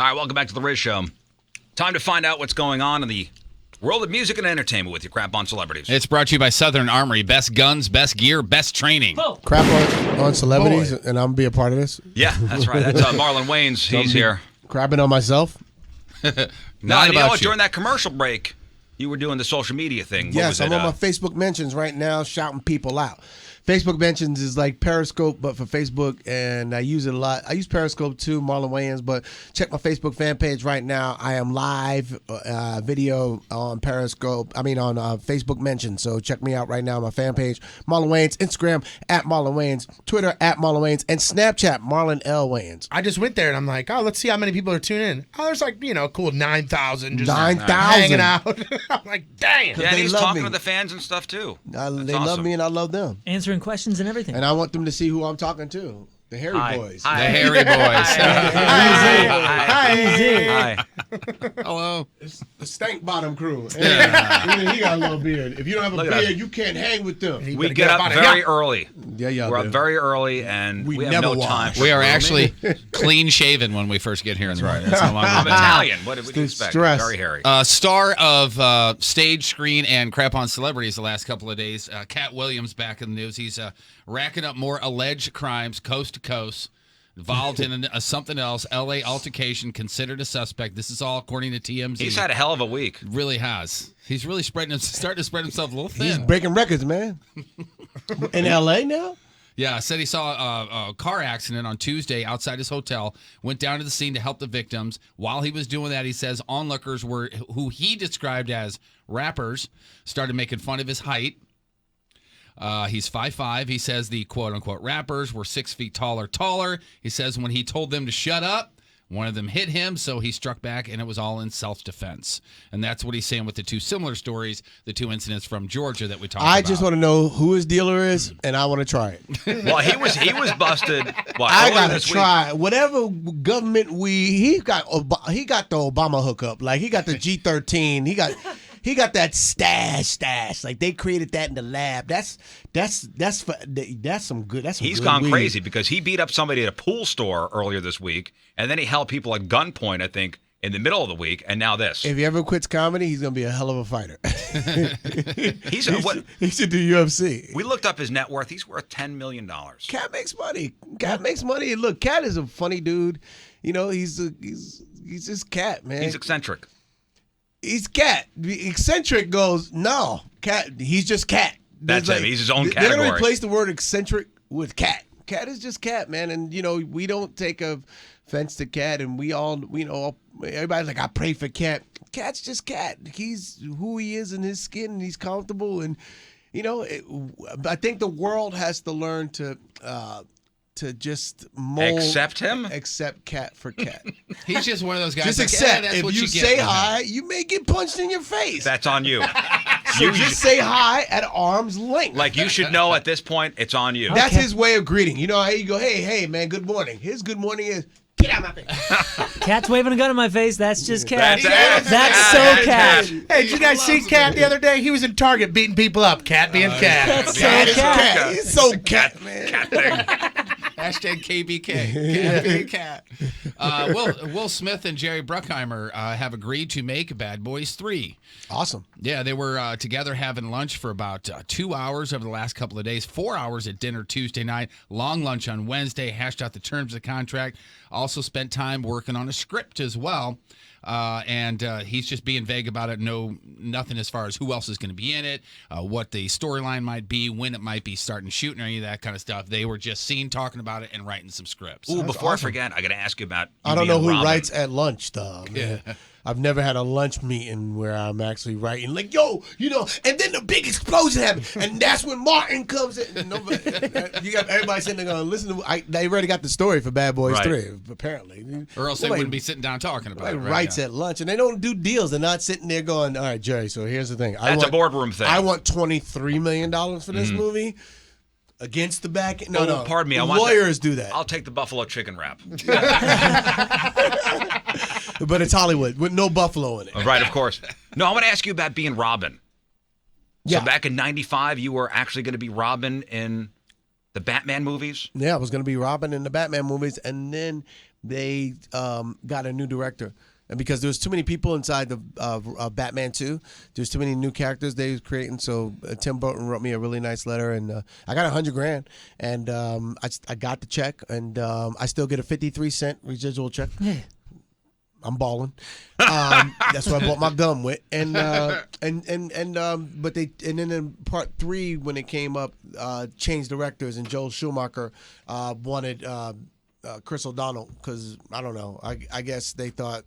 All right, welcome back to the Riz Show. Time to find out what's going on in the world of music and entertainment with your Crap on Celebrities. It's brought to you by Southern Armory. Best guns, best gear, best training. Crap on celebrities, and I'm going to be a part of this. Yeah, that's right. That's Marlon Wayans. He's here. Crapping on myself? No, you know what? During that commercial break, you were doing the social media thing. What Yes, was I'm it, on my Facebook mentions right now shouting people out. Facebook mentions is like Periscope, but for Facebook, and I use it a lot. I use Periscope too, Marlon Wayans, but check my Facebook fan page right now. I am live video on Periscope, on Facebook mentions, so check me out right now on my fan page, Marlon Wayans, Instagram, @Marlon Wayans, Twitter, @Marlon Wayans, and Snapchat, Marlon L. Wayans. I just went there, and I'm like, let's see how many people are tuning in. Oh, there's cool 9,000 just 9,000 hanging out. I'm like, damn. Yeah, and they he's love talking me. to the fans and stuff, too. They awesome. love me, and I love them. Answering questions and everything. And I want them to see who I'm talking to. The Harry Boys. The Harry Boys. Hi. Hello. It's the Stank Bottom crew. And he got a little beard. If you don't have a beard, you can't hang with them. We get up very early. Yeah, We're up very early, and we have never no time. wash. for We are grooming. actually clean shaven when we first get here in the morning. That's how long I'm we've been. Italian. What did we expect? stress. Very hairy. Star of stage, screen, and Crap on Celebrities the last couple of days, Cat Williams back in the news. He's racking up more alleged crimes coast to coast. Involved in something else. L.A. altercation, considered a suspect. This is all according to TMZ. He's had a hell of a week. Really has. He's really starting to spread himself a little He's thin. breaking records, man. In L.A. now? Yeah, said he saw a car accident on Tuesday outside his hotel, went down to the scene to help the victims. While he was doing that, he says onlookers who he described as rappers started making fun of his height. He's 5'5". He says the quote-unquote rappers were 6 feet taller. He says when he told them to shut up, one of them hit him, so he struck back, and it was all in self-defense. And that's what he's saying with the two similar stories, the two incidents from Georgia that we talked about. I just want to know who his dealer is, and I want to try it. Well, he was busted. I earlier gotta this week. try whatever government he got the Obama hookup, like he got the G13, he got that stash. Like they created that in the lab. That's some good. He's good gone weed. crazy because he beat up somebody at a pool store earlier this week, and then he held people at gunpoint, I think, in the middle of the week, and now this. If he ever quits comedy, he's gonna be a hell of a fighter. He should do UFC. We looked up his net worth. He's worth $10 million. Cat makes money. Cat makes money. And look, Cat is a funny dude. You know, he's just Cat, man. He's eccentric. He's Cat. The eccentric goes, no, Cat. He's just Cat. That's him. He's his own They're category. gonna replace the word eccentric with Cat. Cat is just Cat, man. And we don't take offense to Cat, and we all, everybody's like, I pray for Cat. Cat's just Cat. He's who he is in his skin, and he's comfortable. And I think the world has to learn to just mold, accept Cat for Cat. He's just one of those guys. Just like, accept. that's If what you get. say hi, you may get punched in your face. That's on you. So just say hi at arm's length. Like you should know at this point, it's on you. That's his way of greeting. You know how you go, hey, man, good morning. His good morning is, get out of my face. Cat's waving a gun in my face. That's just Cat. That's so Cat. Hey, did you guys see Cat the other day? He was in Target beating people up. Cat being Cat. That's so Cat is Cat. Cat. He's so Cat, man. Cat thing. Hashtag KBK. Cat. Will Smith and Jerry Bruckheimer have agreed to make Bad Boys 3. Awesome. Yeah, they were together having lunch for about 2 hours over the last couple of days, 4 hours at dinner Tuesday night, long lunch on Wednesday, hashed out the terms of the contract, also spent time working on a script as well. And he's just being vague about it. Nothing as far as who else is going to be in it, what the storyline might be, when it might be starting shooting, or any of that kind of stuff. They were just seen talking about it and writing some scripts. Ooh, before I forget, I got to ask you about. I don't know who Robin. writes at lunch, though. Man. I've never had a lunch meeting where I'm actually writing, like, yo, and then the big explosion happens, and that's when Martin comes in. And you got everybody sitting there going, listen to, they already got the story for Bad Boys 3, apparently. Or else they wouldn't be sitting down talking about it. Right? Writes at lunch, and they don't do deals. They're not sitting there going, all right, Jerry, so here's the thing. That's a boardroom thing. I want $23 million for this movie. Against the back? No. Pardon me. Lawyers do that. I'll take the buffalo chicken wrap. But it's Hollywood with no buffalo in it. Right, of course. No, I want to ask you about being Robin. Yeah. So back in '95, you were actually going to be Robin in the Batman movies? Yeah, I was going to be Robin in the Batman movies, and then they got a new director. And because there was too many people inside the Batman 2, there's too many new characters they was creating. So Tim Burton wrote me a really nice letter, and I got $100,000, and I got the check, and I still get a 53-cent residual check. Yeah. I'm balling. That's what I bought my gum with, but then in part 3 when it came up, changed directors, and Joel Schumacher wanted Chris O'Donnell because I don't know. I guess they thought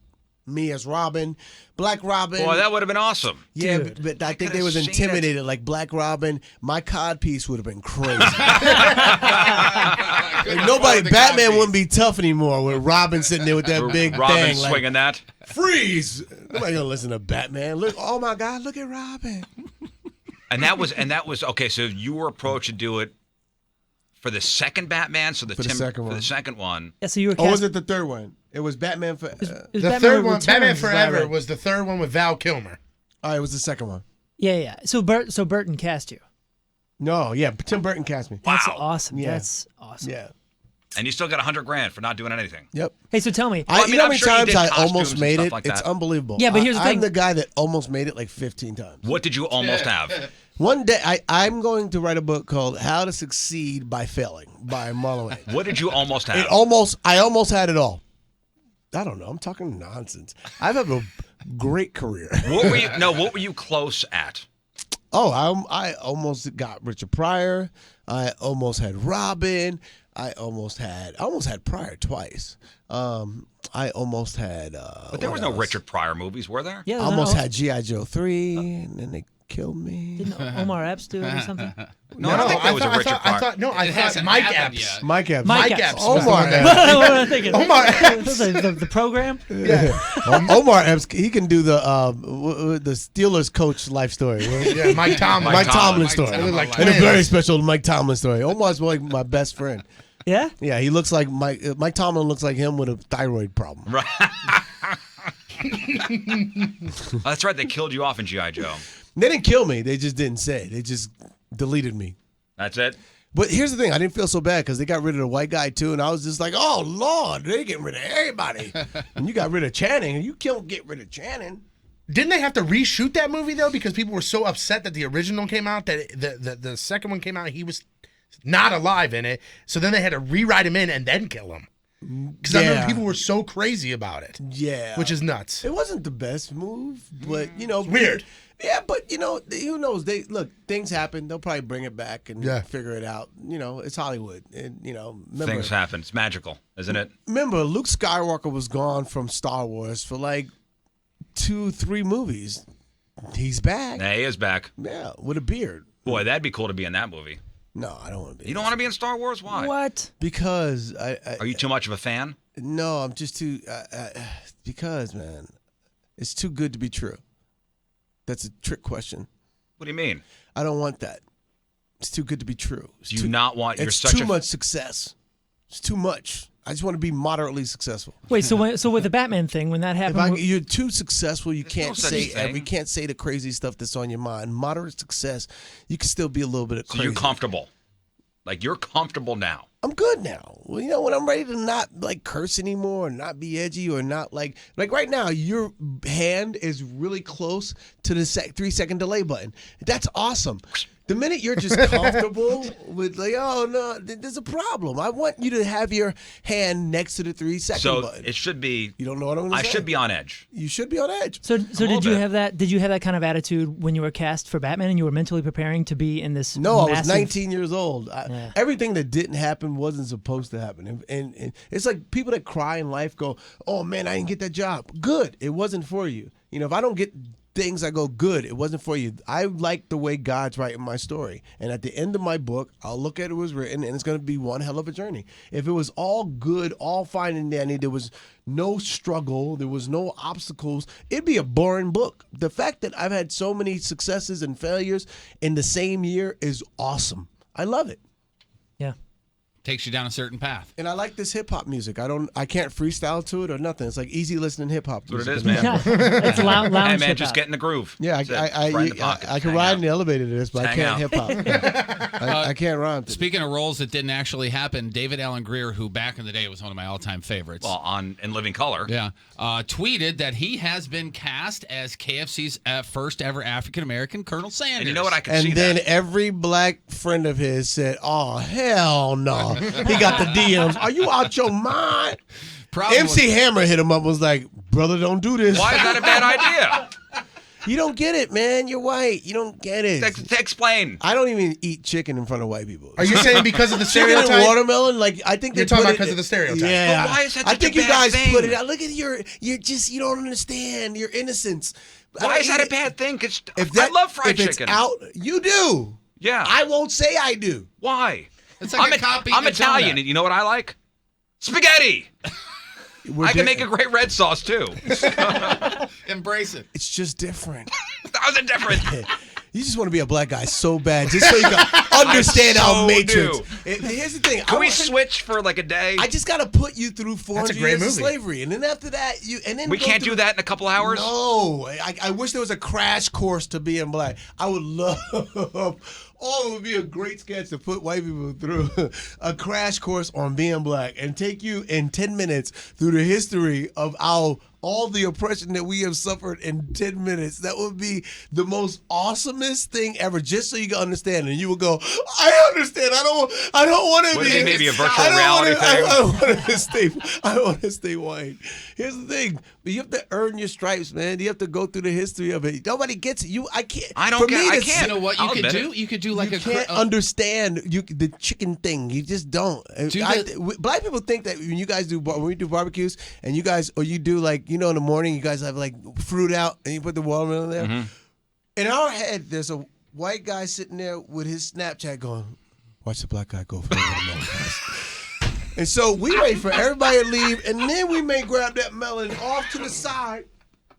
me as Robin, Black Robin. Boy, that would have been awesome. Yeah, Dude. but I think they could've was seen intimidated. Like Black Robin, my codpiece would have been crazy. Like, Batman wouldn't be tough anymore with Robin sitting there with that big Robin thing. swinging that. Freeze! Nobody gonna listen to Batman. Look, oh my God, look at Robin. And that was okay. So you were approached to do it for the second Batman. So For the second for one. the second one. Yeah, so you were Or was cast. it the third one? It was Batman for. It was The Batman third one, Returns. Batman Forever, right. was the third one with Val Kilmer. All right, it was the second one. Yeah. So Burton cast you. No, yeah, Tim Burton cast me. That's Wow. awesome. Yeah. That's awesome. Yeah. And you still got $100,000 for not doing anything. Yep. Hey, so tell me. Well, I You mean, know how I'm many sure you times did I costumes almost and made stuff it? like It's that. unbelievable. Yeah, but here's the I'm thing. the guy that almost made it like 15 times. What did you almost have? One day, I'm going to write a book called "How to Succeed by Failing" by Marlon Wayans. What did you almost have? I almost had it all. I don't know. I'm talking nonsense. I've had a great career. What were you close at? Oh, I almost got Richard Pryor. I almost had Robin. I almost had Pryor twice. I almost had. But there was no Richard Pryor movies, were there? Yeah, I there's almost an- had G.I. Joe 3, and then they killed me. Didn't Omar Epps do it or something? No, I don't think there was a Richard Pryor. I thought It hasn't Mike happened Epps. yet. Mike Epps. Mike Mike Epps. Epps. was the Omar one that- Epps. What am I thinking? Omar Epps. Was it the program? Omar Epps. He can do the Steelers coach life story. Yeah, Mike Tomlin. Mike Tomlin Mike story. Tomlin. Like And a twins. very special Mike Tomlin story. Omar's like my best friend. Yeah. Yeah, he looks like Mike Tomlin looks like him with a thyroid problem. Right. Oh, that's right. They killed you off in G.I. Joe. They didn't kill me. They just didn't say. They just deleted me. That's it. But here's the thing. I didn't feel so bad because they got rid of the white guy too, and I was just like, oh Lord, they getting rid of everybody. And you got rid of Channing, and you can't get rid of Channing. Didn't they have to reshoot that movie though because people were so upset that the original came out that the second one came out he was not alive in it, so then they had to rewrite him in and then kill him. Because I Yeah. remember people were so crazy about it, Yeah, which is nuts. it wasn't the best move, but you know, weird. Yeah, but you know, who knows? They look, things happen. They'll probably bring it back and Yeah. figure it out. You know, it's Hollywood, and you know, remember, Things happen. It's magical, isn't it? remember, Luke Skywalker was gone from Star Wars for like 2-3 movies. He's back. Nah, he is back. Yeah, with a beard. Boy, that'd be cool to be in that movie. No, I don't want to be. You don't want to be in Star Wars? Why? What? Because Are you too much of a fan? No, I'm just too. Because man, it's too good to be true. That's a trick question. What do you mean? I don't want that. It's too good to be true. It's Do you too, not want? You're It's such too a much success. It's too much. I just want to be moderately successful. Wait, so with the Batman thing, when that If happened, you're too successful, you can't no such say thing. we can't say the crazy stuff that's on your mind. Moderate success, you can still be a little bit of So crazy. you're comfortable. Like you're comfortable now. I'm good now. Well, you know, when I'm ready to not like curse anymore, or not be edgy, or not like right now, your hand is really close to the 3-second delay button. That's awesome. The minute you're just comfortable with like, oh no, there's a problem. I want you to have your hand next to the 3-second So button. it should be. You don't know what I'm going to I say. should be on edge. You should be on edge. so little did you bit. have that? Did you have that kind of attitude when you were cast for Batman and you were mentally preparing to be in this? No, I was massive- 19 years old. Yeah. Everything that didn't happen wasn't supposed to happen. And it's like people that cry in life go, oh, man, I didn't get that job. Good. It wasn't for you. You know, if I don't get things, I go, good. It wasn't for you. I like the way God's writing my story. And at the end of my book, I'll look at it was written, and it's going to be one hell of a journey. If it was all good, all fine and dandy, there was no struggle, there was no obstacles, it'd be a boring book. The fact that I've had so many successes and failures in the same year is awesome. I love it. Yeah. takes you down a certain path. And I like this hip hop music. I can't freestyle to it or nothing. It's like easy listening hip hop. That's what it is, man. It's lounge Hey, man, hip-hop. just get in the groove. Yeah, That's it. Right in the pocket. I can Hang ride out. in the elevator to this, but I Hang can't out. hip hop. I can't rhyme. To it. Speaking of roles that didn't actually happen, David Allen Greer, who back in the day was one of my all-time favorites. Well, in Living Color. Yeah, tweeted that he has been cast as KFC's first ever African American Colonel Sanders. And you know what? I can see And then that. every black friend of his said, "Oh hell no!" He got the DMs. Are you out your mind? Problem MC Hammer hit him up. Was like, "Brother, don't do this. Why is that a bad idea? You don't get it, man. You're white. You don't get it." Explain. I don't even eat chicken in front of white people. Are you saying because of the Chicken and stereotype? watermelon, like I think You're they talking put about it- because of the stereotype. Yeah, But why is that I such think a you bad guys thing? put it out. Look at you don't understand your innocence. Why is that a bad thing? Because If I love fried if chicken. It's out, you do. Yeah. I won't say I do. Why? It's like a cop eating I'm a Italian, donut. and you know what I like? Spaghetti. I can make a great red sauce too. Embrace it. It's just different. How's it different? You just want to be a black guy so bad, just so you can understand our so matrix. do. Here's the thing. Can we switch for like a day? I just got to put you through 400 great years of movie. slavery, and then after that, we can't do that in a couple hours. No, I wish there was a crash course to being black. I would love. Oh, it would be a great sketch to put white people through a crash course on being black and take you in 10 minutes through the history of all the oppression that we have suffered in 10 minutes. That would be the most awesomest thing ever, just so you can understand. And you will go, I understand. I don't want to Would be. it be maybe a virtual I don't reality wanna- thing? I don't want to stay. I don't want to stay white. Here's the thing: you have to earn your stripes, man. You have to go through the history of it. Nobody gets it. I can't. I don't for get- Me, I it's- can't. You know what you I'll could admit do? it. You could do like You a can't understand the chicken thing. You just don't. Black people think that when you guys when we do barbecues and you guys or you do like in the morning you guys have like fruit out and you put the watermelon there. Mm-hmm. In our head, there's a white guy sitting there with his Snapchat going, "Watch the black guy go for the watermelon." Guys." And so we wait for everybody to leave, and then we may grab that melon off to the side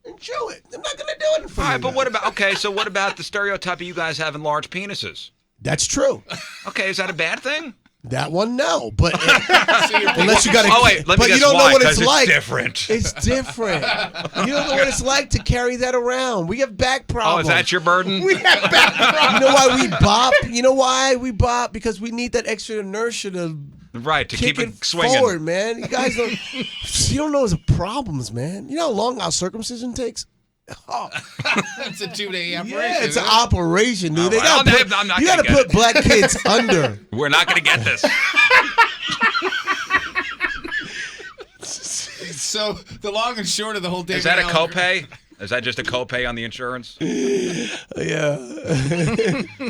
and chew it. I'm not gonna do it in All front right, of but you what guys. about the stereotype of you guys having large penises? That's true. Okay, is that a bad thing? That one, no. But unless you got to. Oh wait, let me but guess you don't why, know what 'cause it's like. Different. It's different. You don't know what it's like to carry that around. We have back Oh, problems. is that your burden? We have back problems. You know why we bop? You know why we bop? Because we need that extra inertia to Right, to kick keep it it swinging. forward, man. You guys don't. You don't know the problems, man. You know how long our circumcision takes? Oh, It's a 2-day operation. yeah, it's an isn't it? operation, dude. All They right, gotta I'm not you gonna got to get put it. black kids under. We're not going to get this. So the long and short of the whole David Is that a Allen- copay? Is that just a copay on the insurance? Yeah.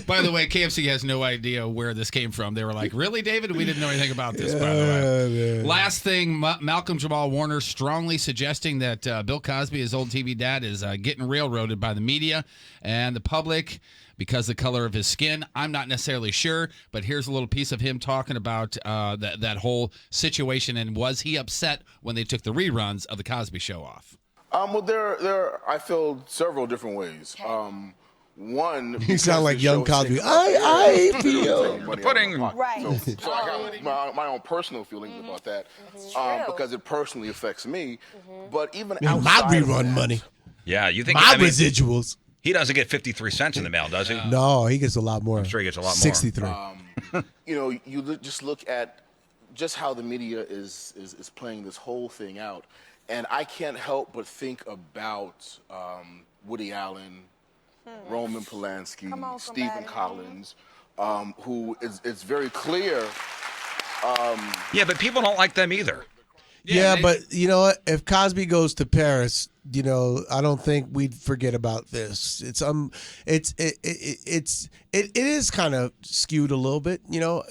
By the way, KFC has no idea where this came from. They were like, "Really, David? We didn't know anything about this." By the way, last thing, Malcolm Jamal Warner strongly suggesting that Bill Cosby, his old TV dad, is getting railroaded by the media and the public because the color of his skin. I'm not necessarily sure, but here's a little piece of him talking about that whole situation and was he upset when they took the reruns of the Cosby Show off? Well, there. I feel several different ways. One, You sound like because young the show Cosby. sticks I out feel. there, money out of pudding. my pocket. Right. So I got my own personal feelings about that because it personally affects me. But even Man, my outside of rerun that, money. Yeah, you think My residuals. he doesn't get 53 cents in the mail, does he? No, he gets a lot more. I'm sure he gets a lot more. 63. Just look at just how the media is playing this whole thing out, and I can't help but think about Woody Allen, Roman Polanski, Stephen somebody. Collins, who it's very clear. Yeah, but people don't like them either. Yeah, but you know what? If Cosby goes to Paris, I don't think we'd forget about this. It is kind of skewed a little bit. I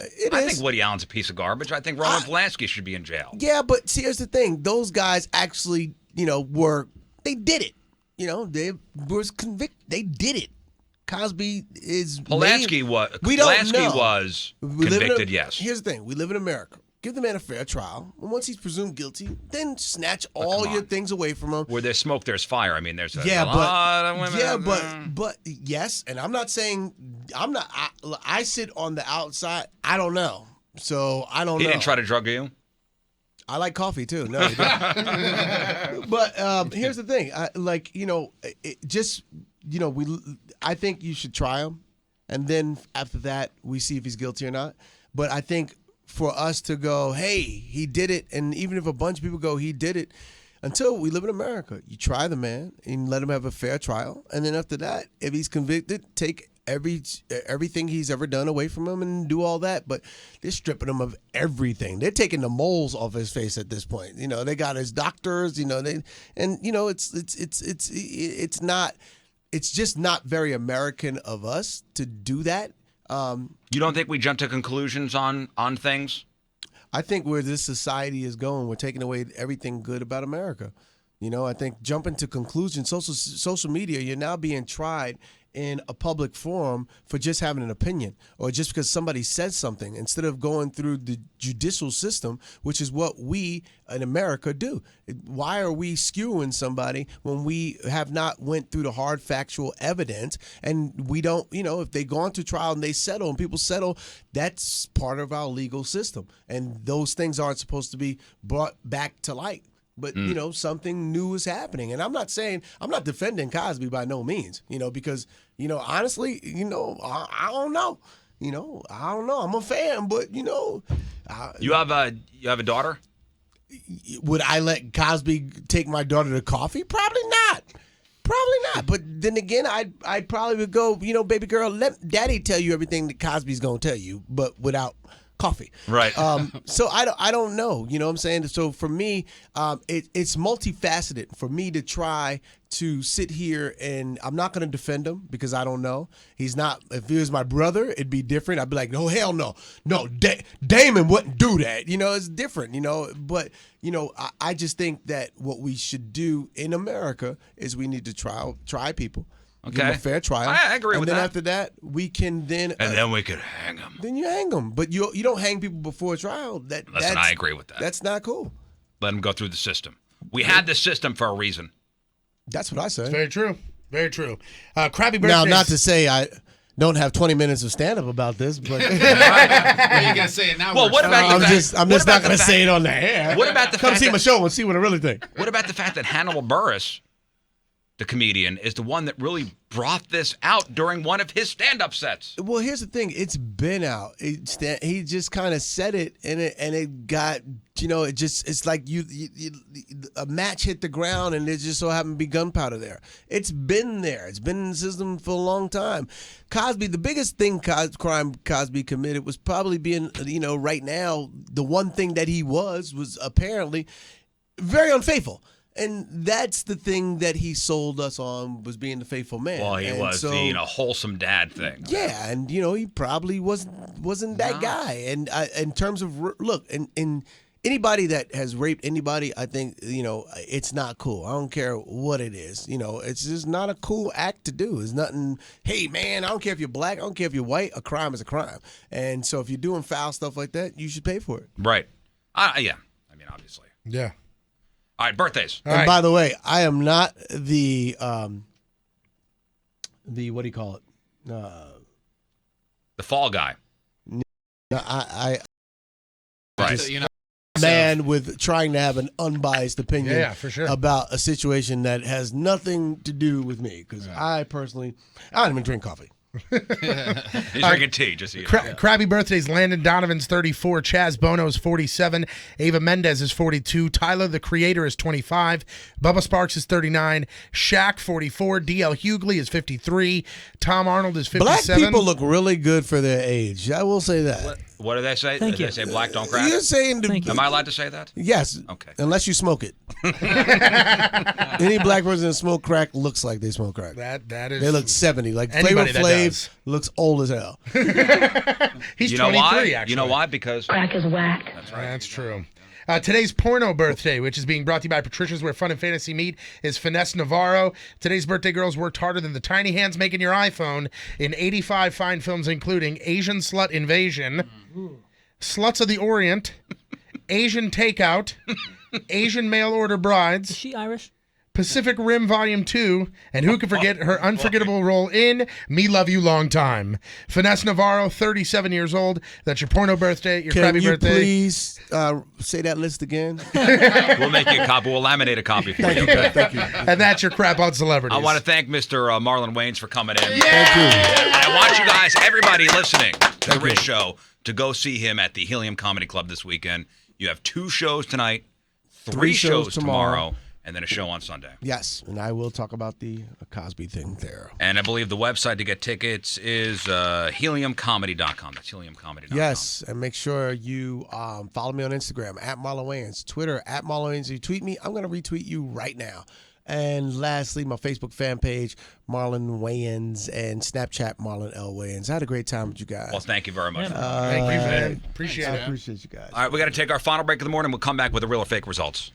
think Woody Allen's a piece of garbage. I think Roman Polanski should be in jail. Yeah, but see, here's the thing: those guys actually, they did it. They was convicted. They did it. Cosby is Polanski was. We don't Polanski know. was We live in convicted. Yes. Here's the thing: we live in America. Give the man a fair trial, and once he's presumed guilty, then snatch all come your on. things away from him. Where there's smoke, there's fire. I mean, there's a Yeah, lot of women. but yes, and I'm not saying I sit on the outside. I don't know. So I don't He know. didn't try to drug you. I like coffee too. No, he didn't. But here's the thing. I think you should try him, and then after that, we see if he's guilty or not. But I think for us to go, hey, he did it, and even if a bunch of people go, he did it, until we live in America, you try the man and let him have a fair trial, and then after that, if he's convicted, take everything he's ever done away from him and do all that. But they're stripping him of everything. They're taking the moles off his face at this point. They got his doctors. It's not. It's just not very American of us to do that. You don't think we jump to conclusions on things? I think where this society is going, we're taking away everything good about America. I think jumping to conclusions, social media, you're now being tried in a public forum for just having an opinion or just because somebody says something instead of going through the judicial system, which is what we in America do. Why are we skewing somebody when we have not went through the hard factual evidence, and we don't, if they go on to trial and they settle and people settle, that's part of our legal system, and those things aren't supposed to be brought back to light. But, something new is happening. And I'm not defending Cosby by no means, because, honestly, I don't know. I don't know. I'm a fan, but, You have a daughter? Would I let Cosby take my daughter to coffee? Probably not. But then again, I probably would go, baby girl, let daddy tell you everything that Cosby's going to tell you, but without coffee. Right. So I don't know. You know what I'm saying? So for me, it's multifaceted for me to try to sit here, and I'm not going to defend him because I don't know. He's not. If he was my brother, it'd be different. I'd be like, no, hell no. No, Damon wouldn't do that. It's different, But, I just think that what we should do in America is we need to try people. Give them a fair trial. I agree with that. And then after that, we can then... And then we could hang him. Then you hang them. But you don't hang people before a trial. Listen, I agree with that. That's not cool. Let them go through the system. We had the system for a reason. That's what I say. Very true. Very true. Krabby Birthdays. Now, not to say I don't have 20 minutes of stand-up about this, but... Well, you gotta say it now. Well, what about the fact- I'm what just about not the going to fact- say it on the air. What about the Come fact see that- my show and see what I really think. What about the fact that Hannibal Buress, the comedian, is the one that really brought this out during one of his stand-up sets? Well, here's the thing. It's been out. He just kind of said it, and it got, it's like a match hit the ground, and there just so happened to be gunpowder there. It's been there. It's been in the system for a long time. Cosby, the biggest crime Cosby committed was probably being, right now, the one thing that he was apparently very unfaithful. And that's the thing that he sold us on, was being the faithful man. Well, he was the wholesome dad thing. Yeah, and he probably wasn't that guy. And in terms of look, and anybody that has raped anybody, I think it's not cool. I don't care what it is. It's just not a cool act to do. It's nothing. Hey man, I don't care if you're black. I don't care if you're white. A crime is a crime. And so if you're doing foul stuff like that, you should pay for it. Right. Yeah. I mean, obviously. Yeah. All right, birthdays. And by the way, I am not the what do you call it? The fall guy. I Right. just man with trying to have an unbiased opinion Yeah, for sure. about a situation that has nothing to do with me, because I personally, I don't even drink coffee. He's drinking tea, just so you know. Krabby Birthdays. Landon Donovan's 34. Chaz Bono is 47. Ava Mendez is 42. Tyler, the Creator, is 25. Bubba Sparks is 39. Shaq, 44. DL Hughley is 53. Tom Arnold is 57. Black people look really good for their age. I will say that. What do they say? Thank Do you. they say black don't crack? You're saying Thank you. Am I allowed to say that? yes? Okay. Unless you smoke it. Any black person that smoke crack looks like they smoke crack. That is. They look 70. Like Anybody Flavor that Flav does. looks old as hell. He's You know 23, why? actually. You know why? Because Crack is whack. That's true. Today's porno birthday, which is being brought to you by Patricia's, where fun and fantasy meet, is Finesse Navarro. Today's birthday girls worked harder than the tiny hands making your iPhone in 85 fine films, including Asian Slut Invasion, Sluts of the Orient, Asian Takeout, Asian Mail Order Is Brides, she Irish? Pacific Rim Volume 2, and who can forget her unforgettable role in Me Love You Long Time? Finesse Navarro, 37 years old. That's your porno birthday, your Can crabby you birthday. please say that list again? We'll make you a copy. We'll laminate a copy for you. Okay? Thank you. And that's your crap on celebrities. I want to thank Mr. Marlon Wayans for coming in. Thank you. And I want you guys, everybody listening to the Rich Show, to go see him at the Helium Comedy Club this weekend. You have 2 shows tonight, 3 shows tomorrow, and then a show on Sunday. Yes, and I will talk about the Cosby thing there. And I believe the website to get tickets is heliumcomedy.com. That's heliumcomedy.com. Yes, and make sure you follow me on Instagram at Marlon Wayans, Twitter at Marlon Wayans. If you tweet me, I'm going to retweet you right now. And lastly, my Facebook fan page, Marlon Wayans, and Snapchat, Marlon L. Wayans. I had a great time with you guys. Well, thank you very much. Thank you, man. Appreciate I it. appreciate you guys. All right, we got to take our final break of the morning. We'll come back with the real or fake results.